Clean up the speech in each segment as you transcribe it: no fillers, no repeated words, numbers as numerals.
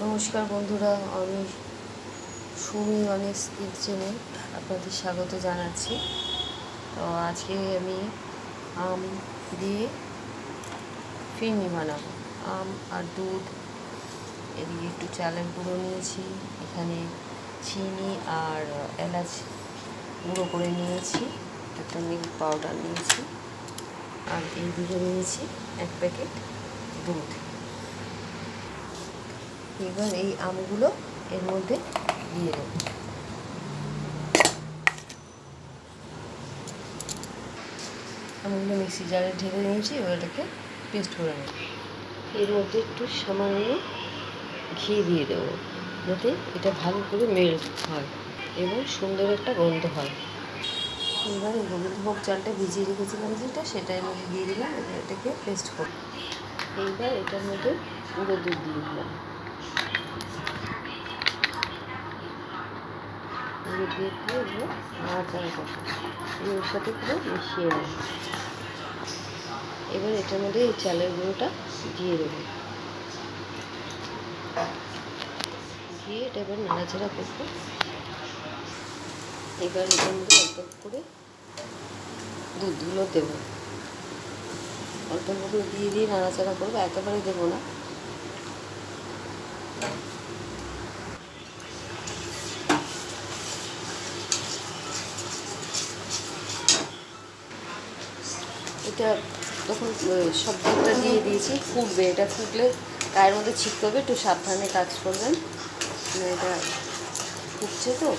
নমস্কার বন্ধুরা, আমি সুমি অনেস কিচেনে আপনাদের স্বাগত জানাচ্ছি। তো আজকে আমি আম দিয়ে ফিরনি বানাবো। আম আর দুধ, এদিকে একটু চালের গুঁড়ো নিয়েছি, এখানে চিনি আর এলাচ গুঁড়ো করে নিয়েছি, একটা মিল্ক পাউডার নিয়েছি, আর এইদিকে নিয়েছি 1 প্যাকেট দুধ। এবার এই আমগুলো এর মধ্যে দিয়ে দেব। আমগুলো মিক্সি জারে ঢেলে নিয়েছি, এবার এটাকে পেস্ট করে নেব। এর মধ্যে একটু সামান্য ঘি দিয়ে দেবো, যাতে এটা ভালো করে মেল্ট হয় এবং সুন্দর একটা গন্ধ হয়। এবার গোবিন্দভোগ চালটা ভিজিয়ে রেখেছিলাম সেটা এর মধ্যে দিয়ে দিলাম, এটাকে পেস্ট করব। এইবার এটার মধ্যে গুঁড়ো দুধ দিয়ে দিলাম, দিয়ে এগুলো নাড়াচাড়া করবো, এর সাথে পুরো মিশিয়ে নেব। এবার এটার মধ্যে এই চালের গুঁড়োটা দিয়ে দেবো, দিয়ে এটা এবার নাড়াচাড়া করবো। এবার এটার মধ্যে অল্প করে দুধগুলো দেবো, অল্প করে দিয়ে নাড়াচাড়া করবো, একেবারে দেবো না। এটা তখন সব দুধটা দিয়ে দিয়েছি, ফুটবে, এটা ফুটলে গায়ের মধ্যে ছিটকে হবে, একটু সাবধানে কাজ করবেন। এটা ফুটছে তো,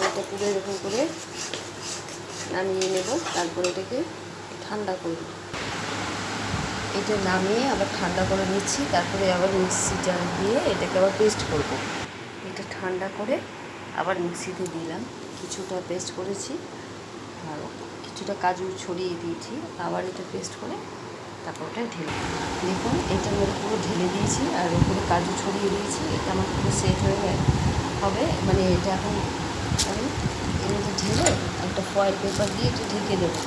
এটা পুরো এরকম করে নামিয়ে নেব, তারপরে এটাকে ঠান্ডা করব। এটা নামিয়ে আবার ঠান্ডা করে নিচ্ছি, তারপরে আবার মিক্সি জার দিয়ে এটাকে আবার পেস্ট করব। এটা ঠান্ডা করে আবার মিক্সিতে দিলাম, কিছুটা পেস্ট করেছি আর কিছুটা কাজু ছড়িয়ে দিয়েছি, আবার এটা পেস্ট করে তারপর ওটা ঢেলে দেখুন, এটার মধ্যে পুরো ঢেলে দিয়েছি আর উপরে কাজু ছড়িয়ে দিয়েছি। এটা আমার পুরো সেট হয়ে হবে, মানে এটা এখন আমি এর মধ্যে ঢেলে একটা ফয়েল পেপার দিয়ে এটা ঢেকে দেবো,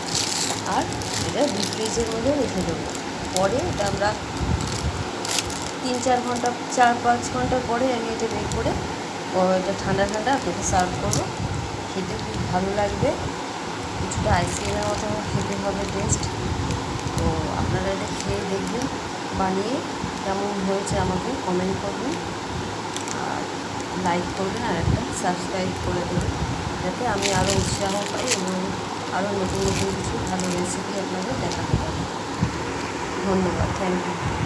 আর এটা ডিপ ফ্রিজের মধ্যে রেখে দেবো। পরে এটা আমরা 3-4 ঘন্টা, 4-5 ঘন্টার পরে আমি এটা বের করে এটা ঠান্ডা ঠান্ডা আপনাকে সার্ভ করবো। খেতে খুব ভালো লাগবে, কিছুটা আইসক্রিমের মতো খেতে হবে টেস্ট। তো আপনারা এটা খেয়ে দেখবেন, বানিয়ে কেমন হয়েছে আমাকে কমেন্ট করবেন, আর লাইক করবেন, আর একটা সাবস্ক্রাইব করে দেবেন, যাতে আমি আরও উৎসাহ পাই এবং আরও নতুন নতুন কিছু ভালো রেসিপি আপনাদের দেখাতে পারি। ধন্যবাদ, থ্যাংক ইউ।